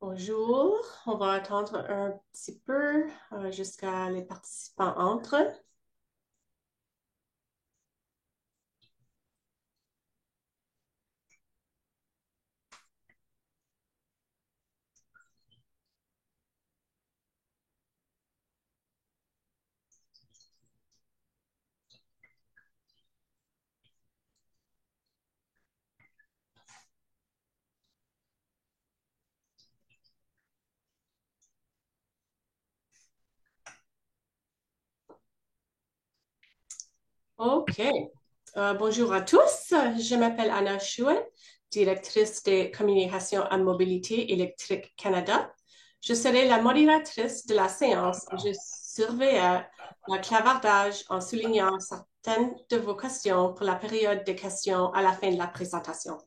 Bonjour, on va attendre un petit peu jusqu'à les participants entrent. OK. Bonjour à tous. Je m'appelle Anna Chouet, directrice des communications à Mobilité électrique Canada. Je serai la modératrice de la séance et je surveille le clavardage en soulignant certaines de vos questions pour la période de questions à la fin de la présentation.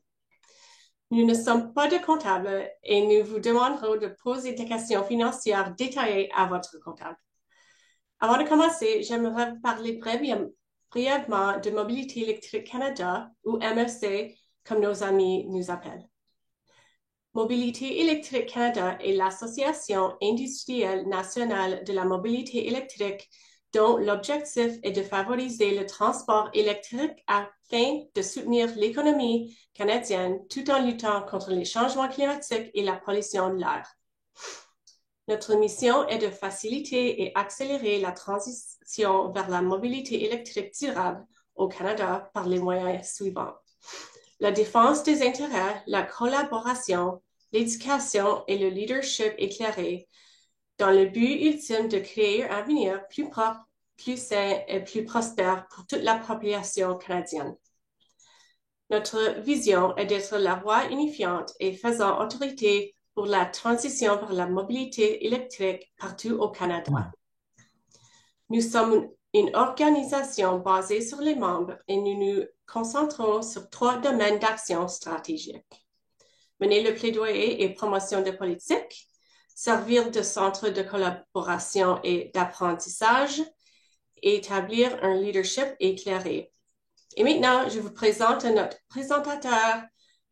Nous ne sommes pas des comptables et nous vous demanderons de poser des questions financières détaillées à votre comptable. Avant de commencer, j'aimerais vous parler brièvement de Mobilité électrique Canada, ou MFC, comme nos amis nous appellent. Mobilité électrique Canada est l'Association industrielle nationale de la mobilité électrique dont l'objectif est de favoriser le transport électrique afin de soutenir l'économie canadienne tout en luttant contre les changements climatiques et la pollution de l'air. Notre mission est de faciliter et accélérer la transition vers la mobilité électrique durable au Canada par les moyens suivants: la défense des intérêts, la collaboration, l'éducation et le leadership éclairé dans le but ultime de créer un avenir plus propre, plus sain et plus prospère pour toute la population canadienne. Notre vision est d'être la voie unifiante et faisant autorité pour la transition vers la mobilité électrique partout au Canada. Nous sommes une organisation basée sur les membres et nous nous concentrons sur 3 domaines d'action stratégique: mener le plaidoyer et promotion de politique, servir de centre de collaboration et d'apprentissage, et établir un leadership éclairé. Et maintenant, je vous présente notre présentateur,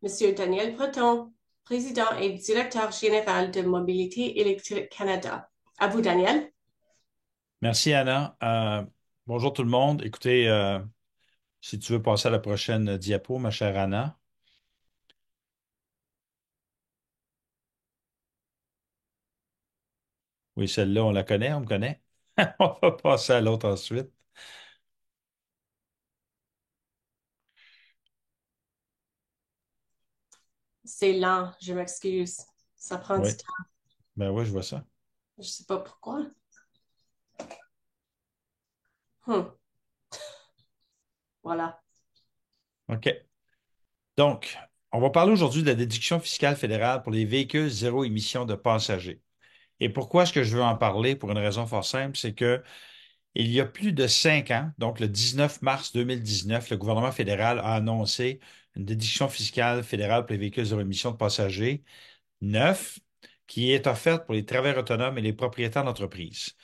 M. Daniel Breton, président et directeur général de Mobilité électrique Canada. À vous, Daniel. Merci, Anna. Bonjour tout le monde. Écoutez, si tu veux passer à la prochaine diapo, ma chère Anna. Oui, celle-là, on la connaît, on me connaît. On va passer à l'autre ensuite. C'est lent, je m'excuse. Ça prend du Oui, temps. ben oui, je vois ça. Je ne sais pas pourquoi. Hmm, voilà. OK. Donc, on va parler aujourd'hui de la déduction fiscale fédérale pour les véhicules zéro émission de passagers. Et pourquoi est-ce que je veux en parler? Pour une raison fort simple, c'est que il y a plus de 5 ans, donc le 19 mars 2019, le gouvernement fédéral a annoncé une déduction fiscale fédérale pour les véhicules zéro émission de passagers neuf qui est offerte pour les travailleurs autonomes et les propriétaires d'entreprises.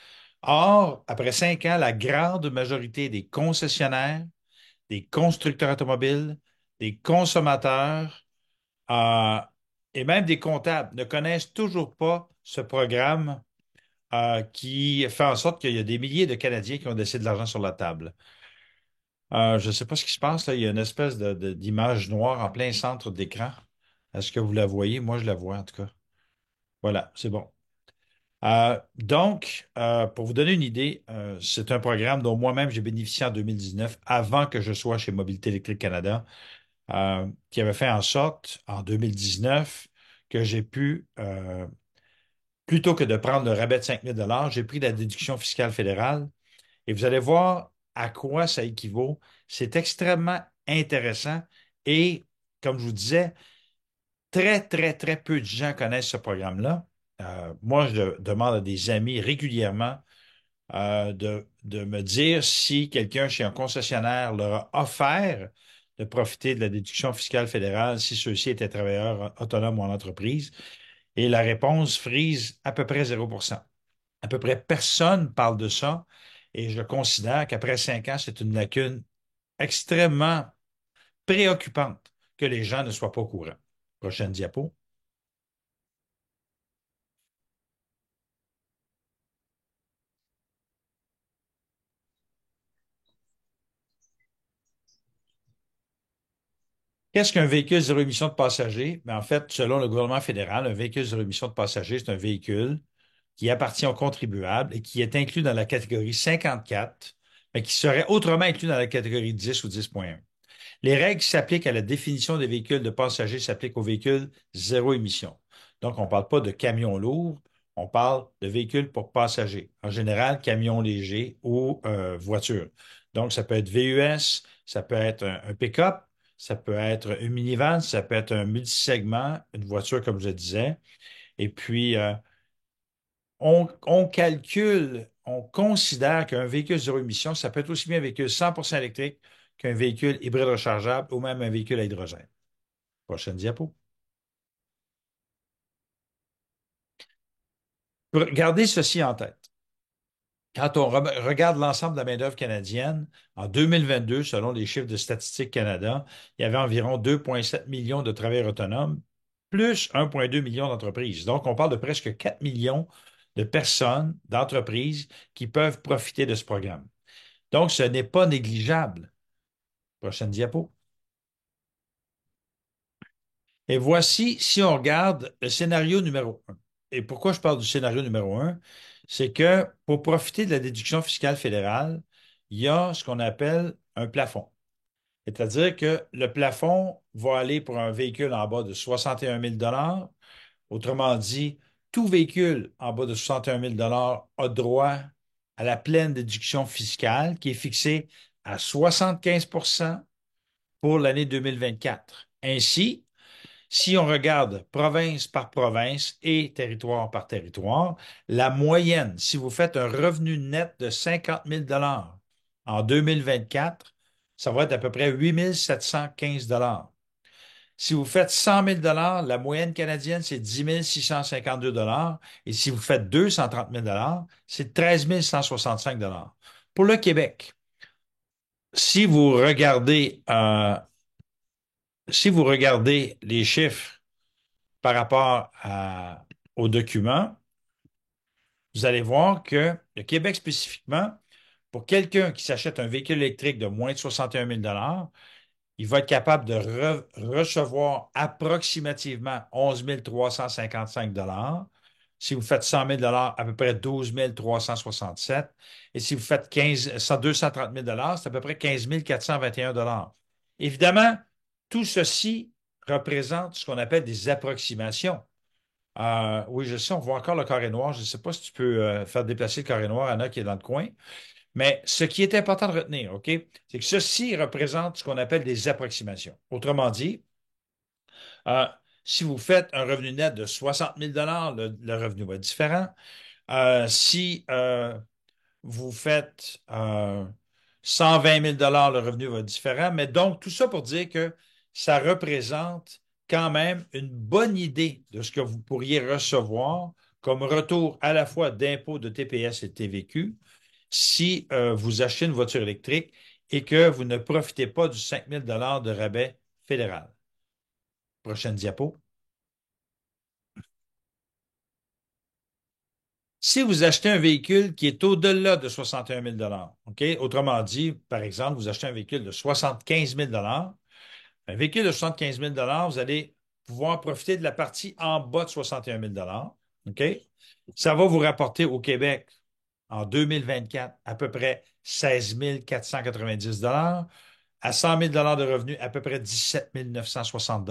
Or, après 5 ans, la grande majorité des concessionnaires, des constructeurs automobiles, des consommateurs euh, et même des comptables ne connaissent toujours pas ce programme qui fait en sorte qu'il y a des milliers de Canadiens qui ont laissé de l'argent sur la table. Je ne sais pas ce qui se passe là. Il y a une espèce d'image noire en plein centre d'écran. Est-ce que vous la voyez? Moi, je la vois en tout cas. Voilà, c'est bon. Pour vous donner une idée, c'est un programme dont moi-même j'ai bénéficié en 2019, avant que je sois chez Mobilité électrique Canada, qui avait fait en sorte, en 2019, que j'ai pu, plutôt que de prendre le rabais de 5 000 j'ai pris la déduction fiscale fédérale. Et vous allez voir à quoi ça équivaut. C'est extrêmement intéressant et, comme je vous disais, très, très, très peu de gens connaissent ce programme-là. Moi, je demande à des amis régulièrement de me dire si quelqu'un chez un concessionnaire leur a offert de profiter de la déduction fiscale fédérale si ceux-ci étaient travailleurs autonomes ou en entreprise. Et la réponse frise à peu près 0%. À peu près personne parle de ça. Et je considère qu'après 5 ans, c'est une lacune extrêmement préoccupante que les gens ne soient pas au courant. Prochaine diapo. Qu'est-ce qu'un véhicule zéro émission de passagers? En fait, selon le gouvernement fédéral, un véhicule zéro émission de passagers, c'est un véhicule qui appartient aux contribuables et qui est inclus dans la catégorie 54, mais qui serait autrement inclus dans la catégorie 10 ou 10.1. Les règles qui s'appliquent à la définition des véhicules de passagers s'appliquent aux véhicules zéro émission. Donc, on ne parle pas de camions lourds, on parle de véhicules pour passagers. En général, camions légers ou voitures. Donc, ça peut être VUS, ça peut être un pick-up, ça peut être une minivan, ça peut être un multisegment, une voiture, comme je disais. Et puis, on calcule, on considère qu'un véhicule zéro émission, ça peut être aussi bien un véhicule 100% électrique qu'un véhicule hybride rechargeable ou même un véhicule à hydrogène. Prochaine diapo. Gardez ceci en tête. Quand on regarde l'ensemble de la main-d'œuvre canadienne, en 2022, selon les chiffres de Statistique Canada, il y avait environ 2,7 millions de travailleurs autonomes, plus 1,2 million d'entreprises. Donc, on parle de presque 4 millions de personnes, d'entreprises qui peuvent profiter de ce programme. Donc, ce n'est pas négligeable. Prochaine diapo. Et voici, si on regarde le scénario numéro un. Et pourquoi je parle du scénario numéro un? C'est que pour profiter de la déduction fiscale fédérale, il y a ce qu'on appelle un plafond. C'est-à-dire que le plafond va aller pour un véhicule en bas de 61 000. Autrement dit, tout véhicule en bas de 61 000 a droit à la pleine déduction fiscale qui est fixée à 75 pour l'année 2024. Ainsi, si on regarde province par province et territoire par territoire, la moyenne, si vous faites un revenu net de 50 000 en 2024, ça va être à peu près 8 715 Si vous faites 100 000 la moyenne canadienne, c'est 10 652 et si vous faites 230 000 c'est 13 165 Pour le Québec, si vous regardez, si vous regardez les chiffres par rapport aux documents, vous allez voir que le Québec spécifiquement, pour quelqu'un qui s'achète un véhicule électrique de moins de 61 000 il va être capable de recevoir approximativement 11 355 Si vous faites 100 000 à peu près 12 367. Et si vous faites 230 000 c'est à peu près 15 421 Évidemment, tout ceci représente ce qu'on appelle des approximations. Oui, je sais, on voit encore le carré noir. Je ne sais pas si tu peux faire déplacer le carré noir, Anna, qui est dans le coin. Mais ce qui est important de retenir, OK, c'est que ceci représente ce qu'on appelle des approximations. Autrement dit, euh, si vous faites un revenu net de 60 000 le revenu va être différent. Si vous faites 120 000 le revenu va être différent. Mais donc, tout ça pour dire que ça représente quand même une bonne idée de ce que vous pourriez recevoir comme retour à la fois d'impôts de TPS et de TVQ si vous achetez une voiture électrique et que vous ne profitez pas du 5 000 de rabais fédéral. Prochaine diapo. Si vous achetez un véhicule qui est au-delà de 61 000 OK? Autrement dit, par exemple, vous achetez un véhicule de 75 000 un véhicule de 75 000 vous allez pouvoir profiter de la partie en bas de 61 000 OK? Ça va vous rapporter au Québec en 2024 à peu près 16 490 à 100 000 de revenus, à peu près 17 960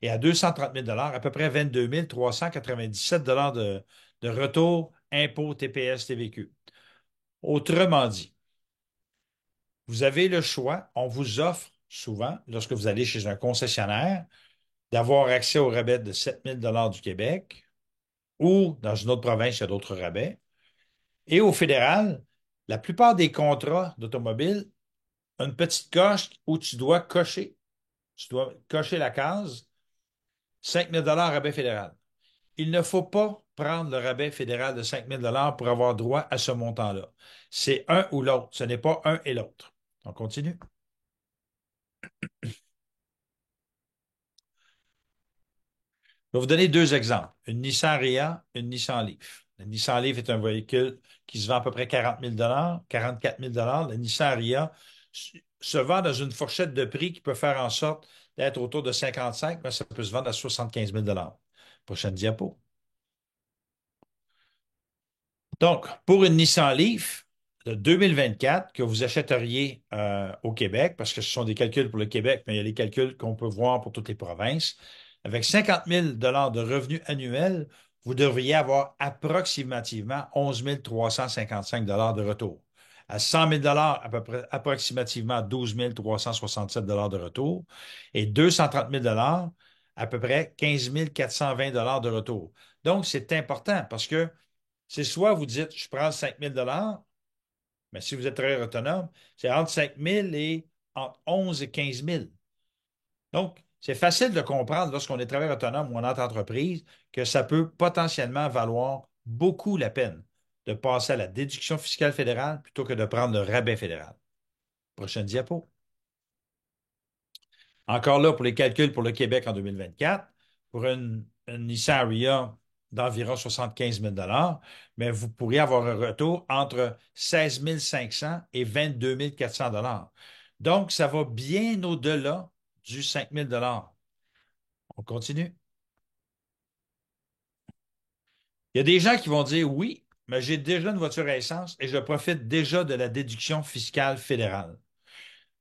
et à 230 000 à peu près 22 397 de retour, impôts, TPS, TVQ. Autrement dit, vous avez le choix, on vous offre souvent, lorsque vous allez chez un concessionnaire, d'avoir accès au rabais de 7 000 du Québec ou dans une autre province, il y a d'autres rabais. Et au fédéral, la plupart des contrats d'automobile ont une petite coche où tu dois cocher la case 5 000 rabais fédéral. Il ne faut pas prendre le rabais fédéral de 5 000 pour avoir droit à ce montant-là. C'est un ou l'autre. Ce n'est pas un et l'autre. On continue. Je vais vous donner deux exemples. Une Nissan Ariya, une Nissan Leaf. La Nissan Leaf est un véhicule qui se vend à peu près 40 000 44 000 La Nissan Ariya se vend dans une fourchette de prix qui peut faire en sorte d'être autour de 55, mais ça peut se vendre à 75 000. Prochaine diapo. Donc, pour une Nissan Leaf de 2024 que vous achèteriez au Québec, parce que ce sont des calculs pour le Québec, mais il y a les calculs qu'on peut voir pour toutes les provinces, avec 50 000 de revenus annuels, vous devriez avoir approximativement 11 355 de retour. À 100 000 à peu près approximativement 12 367 de retour et 230 000 à peu près 15 420 de retour. Donc, c'est important parce que c'est soit vous dites, je prends 5 000 mais si vous êtes travailleur autonome, c'est entre 5 000 et entre 11 et 15 000. Donc, c'est facile de comprendre lorsqu'on est travailleur autonome ou en entreprise que ça peut potentiellement valoir beaucoup la peine de passer à la déduction fiscale fédérale plutôt que de prendre le rabais fédéral. Prochaine diapo. Encore là, pour les calculs pour le Québec en 2024, pour une Nissan Ariya d'environ 75 000 mais vous pourriez avoir un retour entre 16 500 et 22 400 Donc, ça va bien au-delà du 5 000. On continue. Il y a des gens qui vont dire oui, mais j'ai déjà une voiture à essence et je profite déjà de la déduction fiscale fédérale.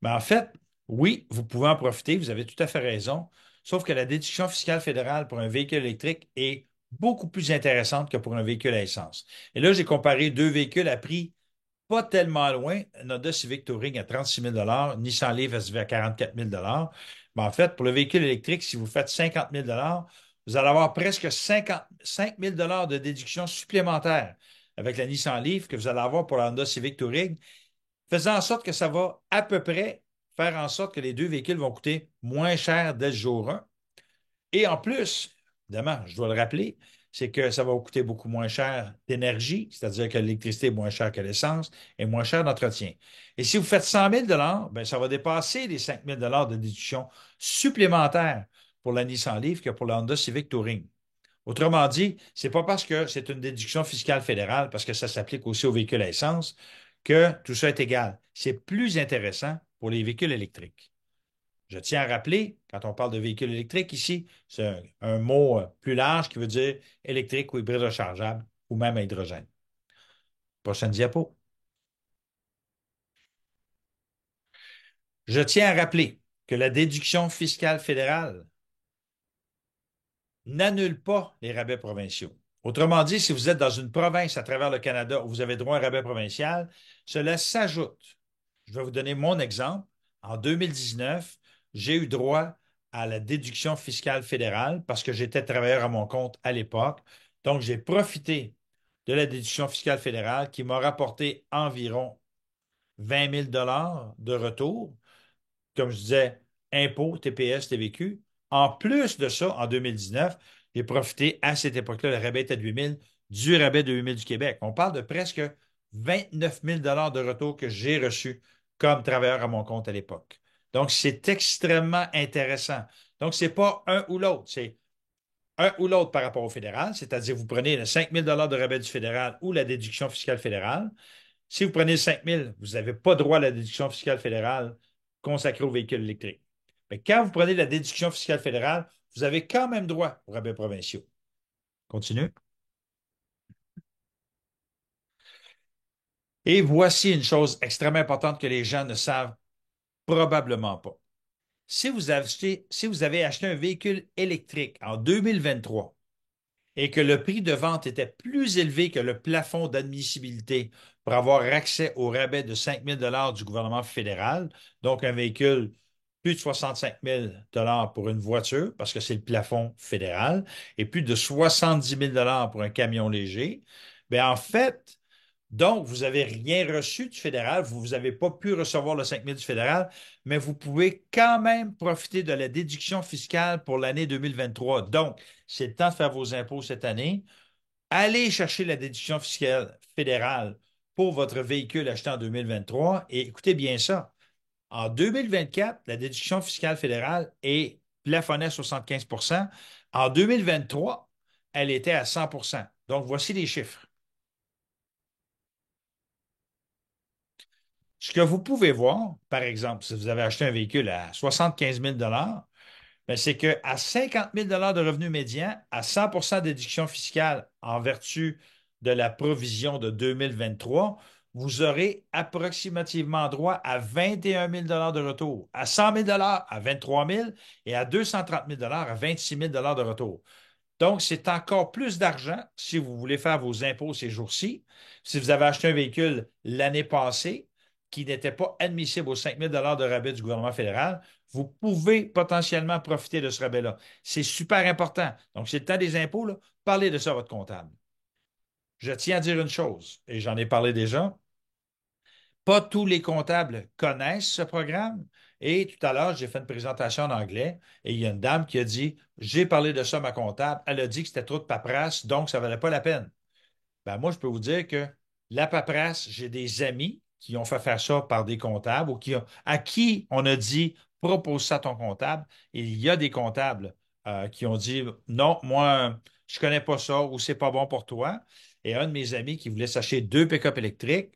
Mais en fait, oui, vous pouvez en profiter, vous avez tout à fait raison, sauf que la déduction fiscale fédérale pour un véhicule électrique est beaucoup plus intéressante que pour un véhicule à essence. Et là, j'ai comparé deux véhicules à prix pas tellement loin, un Honda Civic Touring à 36 000 Nissan Leaf SV à 44 000 mais en fait, pour le véhicule électrique, si vous faites 50 000 vous allez avoir presque 55 000 de déduction supplémentaire avec la Nissan Leaf que vous allez avoir pour la Honda Civic Touring, faisant en sorte que ça va à peu près faire en sorte que les deux véhicules vont coûter moins cher dès le jour 1. Et en plus, évidemment, je dois le rappeler, c'est que ça va vous coûter beaucoup moins cher d'énergie, c'est-à-dire que l'électricité est moins chère que l'essence et moins cher d'entretien. Et si vous faites 100 000 ben, ça va dépasser les 5 000 de déduction supplémentaire pour la Nissan Leaf que pour la Honda Civic Touring. Autrement dit, c'est pas parce que c'est une déduction fiscale fédérale, parce que ça s'applique aussi aux véhicules à essence, que tout ça est égal. C'est plus intéressant pour les véhicules électriques. Je tiens à rappeler, quand on parle de véhicules électriques ici, c'est un mot plus large qui veut dire électrique ou hybride rechargeable ou même à hydrogène. Prochaine diapo. Je tiens à rappeler que la déduction fiscale fédérale n'annule pas les rabais provinciaux. Autrement dit, si vous êtes dans une province à travers le Canada où vous avez droit à un rabais provincial, cela s'ajoute. Je vais vous donner mon exemple. En 2019, j'ai eu droit à la déduction fiscale fédérale parce que j'étais travailleur à mon compte à l'époque. Donc, j'ai profité de la déduction fiscale fédérale qui m'a rapporté environ 20 000 de retour, comme je disais, impôts, TPS, TVQ. En plus de ça, en 2019, j'ai profité à cette époque-là, le rabais était de 8 000, du rabais de 8 000 du Québec. On parle de presque 29 000 de retour que j'ai reçu comme travailleur à mon compte à l'époque. Donc, c'est extrêmement intéressant. Donc, c'est pas un ou l'autre, c'est un ou l'autre par rapport au fédéral, c'est-à-dire vous prenez les 5 000 de rabais du fédéral ou la déduction fiscale fédérale. Si vous prenez le 5 000, vous n'avez pas droit à la déduction fiscale fédérale consacrée aux véhicules électriques. Mais quand vous prenez la déduction fiscale fédérale, vous avez quand même droit aux rabais provinciaux. Continue. Et voici une chose extrêmement importante que les gens ne savent probablement pas. Si vous avez acheté un véhicule électrique en 2023 et que le prix de vente était plus élevé que le plafond d'admissibilité pour avoir accès au rabais de 5 000 du gouvernement fédéral, donc un véhicule plus de 65 000 pour une voiture, parce que c'est le plafond fédéral, et plus de 70 000 pour un camion léger, bien en fait, donc, vous n'avez rien reçu du fédéral, vous n'avez pas pu recevoir le 5 000 du fédéral, mais vous pouvez quand même profiter de la déduction fiscale pour l'année 2023. Donc, c'est le temps de faire vos impôts cette année. Allez chercher la déduction fiscale fédérale pour votre véhicule acheté en 2023 et écoutez bien ça. En 2024, la déduction fiscale fédérale est plafonnée à 75 %. En 2023, elle était à 100 %. Donc, voici les chiffres. Ce que vous pouvez voir, par exemple, si vous avez acheté un véhicule à 75 000 ben, c'est qu'à 50 000 de revenus médians, à 100 de déduction fiscale en vertu de la provision de 2023, vous aurez approximativement droit à 21 000 de retour, à 100 000 à 23 000 et à 230 000 à 26 000 de retour. Donc, c'est encore plus d'argent si vous voulez faire vos impôts ces jours-ci. Si vous avez acheté un véhicule l'année passée qui n'était pas admissible aux 5 000 de rabais du gouvernement fédéral, vous pouvez potentiellement profiter de ce rabais-là. C'est super important. Donc, c'est le temps des impôts, là. Parlez de ça à votre comptable. Je tiens à dire une chose, et j'en ai parlé déjà, pas tous les comptables connaissent ce programme. Et tout à l'heure, j'ai fait une présentation en anglais et il y a une dame qui a dit, j'ai parlé de ça à ma comptable. Elle a dit que c'était trop de paperasse, donc ça ne valait pas la peine. Ben, moi, je peux vous dire que la paperasse, j'ai des amis qui ont fait faire ça par des comptables ou à qui on a dit, propose ça à ton comptable. Et il y a des comptables qui ont dit, non, moi, je ne connais pas ça ou c'est pas bon pour toi. Et un de mes amis qui voulait s'acheter deux pick-up électriques,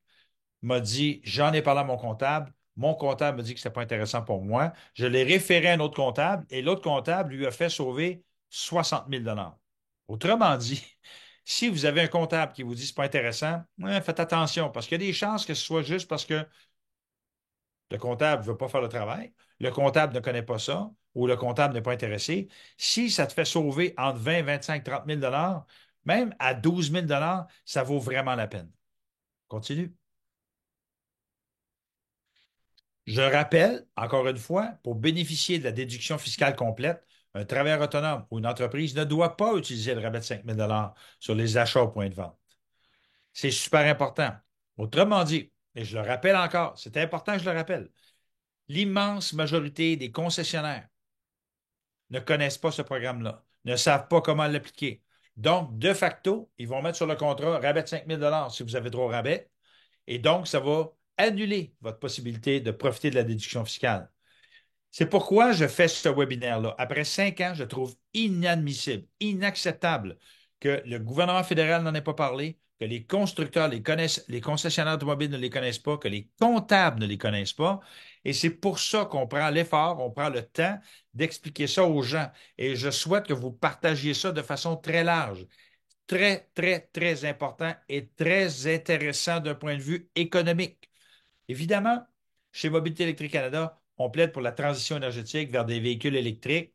m'a dit, j'en ai parlé à mon comptable. Mon comptable m'a dit que ce n'était pas intéressant pour moi. Je l'ai référé à un autre comptable et l'autre comptable lui a fait sauver 60 000. Autrement dit, si vous avez un comptable qui vous dit que ce n'est pas intéressant, ouais, faites attention parce qu'il y a des chances que ce soit juste parce que le comptable ne veut pas faire le travail, le comptable ne connaît pas ça ou le comptable n'est pas intéressé. Si ça te fait sauver entre 20, 25, 30 000 même à 12 000 ça vaut vraiment la peine. Continue. Je rappelle, encore une fois, pour bénéficier de la déduction fiscale complète, un travailleur autonome ou une entreprise ne doit pas utiliser le rabais de 5 000 sur les achats au point de vente. C'est super important. Autrement dit, et je le rappelle encore, c'est important que je le rappelle, l'immense majorité des concessionnaires ne connaissent pas ce programme-là, ne savent pas comment l'appliquer. Donc, de facto, ils vont mettre sur le contrat rabais de 5 000 si vous avez droit au rabais, et donc, ça va annuler votre possibilité de profiter de la déduction fiscale. C'est pourquoi je fais ce webinaire-là. Après 5 ans, je trouve inadmissible, inacceptable que le gouvernement fédéral n'en ait pas parlé, que les constructeurs les connaissent, les concessionnaires automobiles ne les connaissent pas, que les comptables ne les connaissent pas. Et c'est pour ça qu'on prend l'effort, on prend le temps d'expliquer ça aux gens. Et je souhaite que vous partagiez ça de façon très large, très, très, très important et très intéressant d'un point de vue économique. Évidemment, chez Mobilité électrique Canada, on plaide pour la transition énergétique vers des véhicules électriques,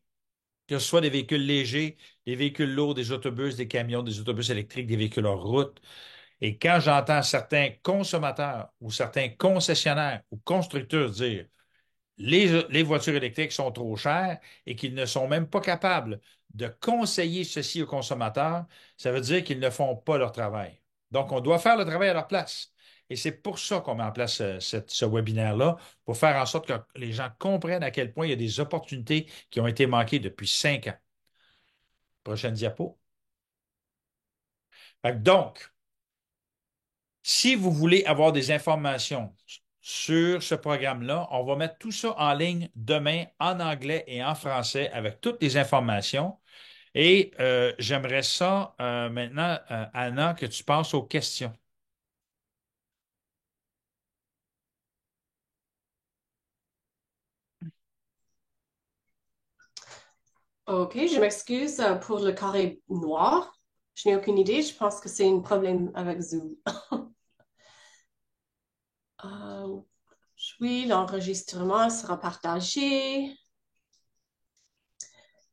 que ce soit des véhicules légers, des véhicules lourds, des autobus, des camions, des autobus électriques, des véhicules hors route. Et quand j'entends certains consommateurs ou certains concessionnaires ou constructeurs dire les voitures électriques sont trop chères et qu'ils ne sont même pas capables de conseiller ceci aux consommateurs, ça veut dire qu'ils ne font pas leur travail. Donc, on doit faire le travail à leur place. Et c'est pour ça qu'on met en place ce webinaire-là, pour faire en sorte que les gens comprennent à quel point il y a des opportunités qui ont été manquées depuis 5 ans. Prochaine diapo. Donc, si vous voulez avoir des informations sur ce programme-là, on va mettre tout ça en ligne demain en anglais et en français avec toutes les informations. Et j'aimerais ça maintenant, Anna, que tu passes aux questions. OK, je m'excuse pour le carré noir. Je n'ai aucune idée. Je pense que c'est un problème avec Zoom. Euh, oui, l'enregistrement sera partagé.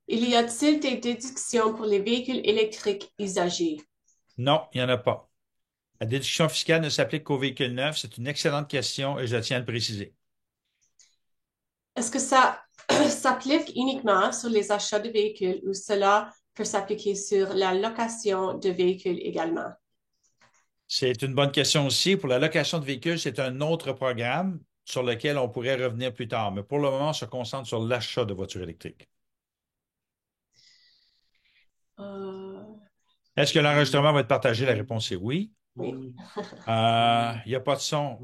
Il y a-t-il des déductions pour les véhicules électriques usagés? Non, il n'y en a pas. La déduction fiscale ne s'applique qu'aux véhicules neufs. C'est une excellente question et je tiens à le préciser. Est-ce que ça s'applique uniquement sur les achats de véhicules ou cela peut s'appliquer sur la location de véhicules également? C'est une bonne question aussi. Pour la location de véhicules, c'est un autre programme sur lequel on pourrait revenir plus tard. Mais pour le moment, on se concentre sur l'achat de voitures électriques. Euh, Est-ce que l'enregistrement va être partagé? La réponse est oui. oui. Il n'y a pas de son.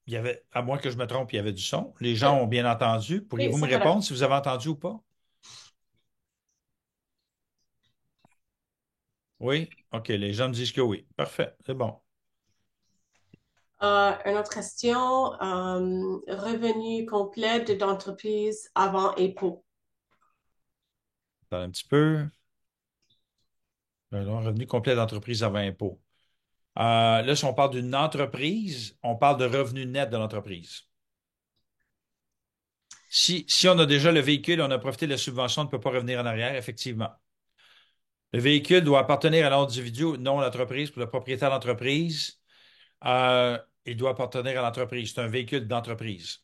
Il y avait, à moins que je me trompe, il y avait du son. Les Oui, gens ont bien entendu. oui, Pourriez-vous me c'est correct. répondre si vous avez entendu ou pas? Oui? OK, les gens me disent que oui. Parfait, c'est bon. Une autre question, revenu complet d'entreprise avant impôt. Attends un petit peu. Revenu complet d'entreprise avant impôt. Là, si on parle d'une entreprise, on parle de revenu net de l'entreprise. Si on a déjà le véhicule, on a profité de la subvention, on ne peut pas revenir en arrière, effectivement. Le véhicule doit appartenir à l'individu, non à l'entreprise. Pour le propriétaire d'entreprise, il doit appartenir à l'entreprise. C'est un véhicule d'entreprise.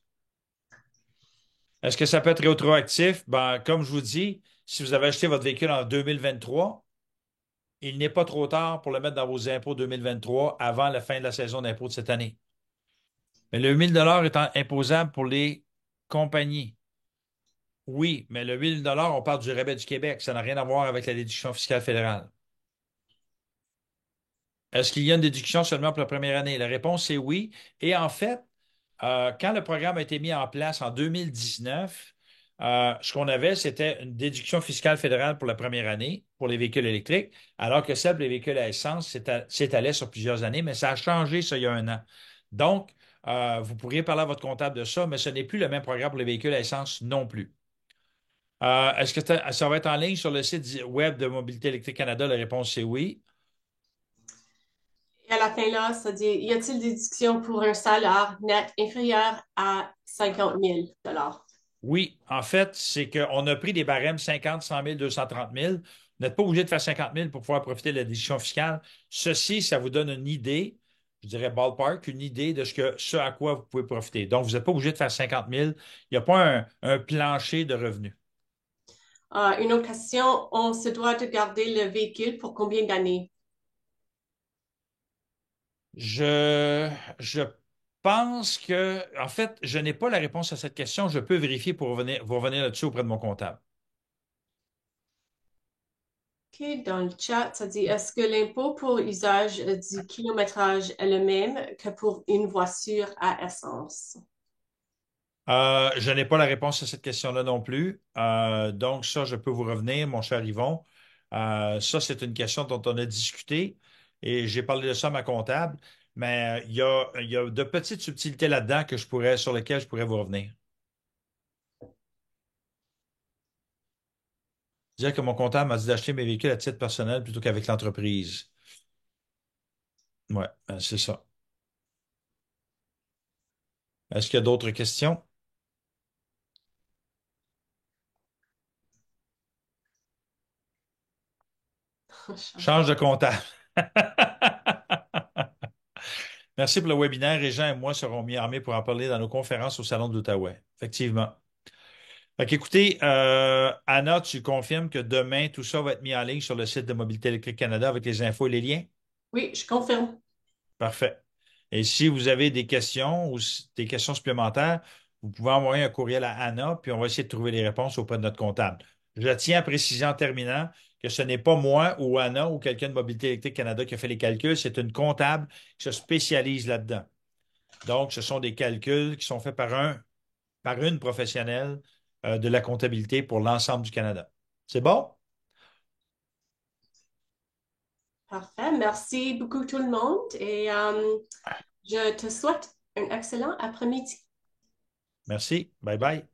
Est-ce que ça peut être rétroactif? Ben, comme je vous dis, si vous avez acheté votre véhicule en 2023, il n'est pas trop tard pour le mettre dans vos impôts 2023 avant la fin de la saison d'impôt de cette année. Mais le 1 000 est imposable pour les compagnies. Oui, mais le 1 000 on parle du rabais du Québec. Ça n'a rien à voir avec la déduction fiscale fédérale. Est-ce qu'il y a une déduction seulement pour la première année? La réponse est oui. Et en fait, quand le programme a été mis en place en 2019, ce qu'on avait, c'était une déduction fiscale fédérale pour la première année pour les véhicules électriques, alors que celle pour les véhicules à essence s'étalait sur plusieurs années, mais ça a changé ça il y a un an. Donc, vous pourriez parler à votre comptable de ça, mais ce n'est plus le même programme pour les véhicules à essence non plus. Est-ce que ça va être en ligne sur le site web de Mobilité électrique Canada? La réponse est oui. Et à la fin là, ça dit, y a-t-il des déductions pour un salaire net inférieur à 50 000 dollars? Oui, en fait, c'est qu'on a pris des barèmes 50, 100 000, 230 000. Vous n'êtes pas obligé de faire 50 000 pour pouvoir profiter de la décision fiscale. Ceci, ça vous donne une idée, je dirais ballpark, une idée de ce à quoi vous pouvez profiter. Donc, vous n'êtes pas obligé de faire 50 000. Il n'y a pas un plancher de revenus. Une autre question, on se doit de garder le véhicule pour combien d'années? Je, je pense que, en fait, je n'ai pas la réponse à cette question. Je peux vérifier pour vous revenir là-dessus auprès de mon comptable. OK, dans le chat, ça dit, est-ce que l'impôt pour usage du kilométrage est le même que pour une voiture à essence? Je n'ai pas la réponse à cette question-là non plus. Donc, ça, je peux vous revenir, mon cher Yvon. Ça, c'est une question dont on a discuté et j'ai parlé de ça à ma comptable, mais il y a de petites subtilités là-dedans sur lesquelles je pourrais vous revenir. Dire que mon comptable m'a dit d'acheter mes véhicules à titre personnel plutôt qu'avec l'entreprise. Ouais, c'est ça. Est-ce qu'il y a d'autres questions? Change de comptable. Merci pour le webinaire. Régent et moi serons mis armés pour en parler dans nos conférences au Salon d'Outaouais. Effectivement. Fait qu'écoutez, Anna, tu confirmes que demain, tout ça va être mis en ligne sur le site de Mobilité électrique Canada avec les infos et les liens? Oui, je confirme. Parfait. Et si vous avez des questions ou des questions supplémentaires, vous pouvez envoyer un courriel à Anna, puis on va essayer de trouver les réponses auprès de notre comptable. Je tiens à préciser en terminant que ce n'est pas moi ou Anna ou quelqu'un de Mobilité électrique Canada qui a fait les calculs, c'est une comptable qui se spécialise là-dedans. Donc, ce sont des calculs qui sont faits par une professionnelle de la comptabilité pour l'ensemble du Canada. C'est bon? Parfait. Merci beaucoup tout le monde et je te souhaite un excellent après-midi. Merci. Bye bye.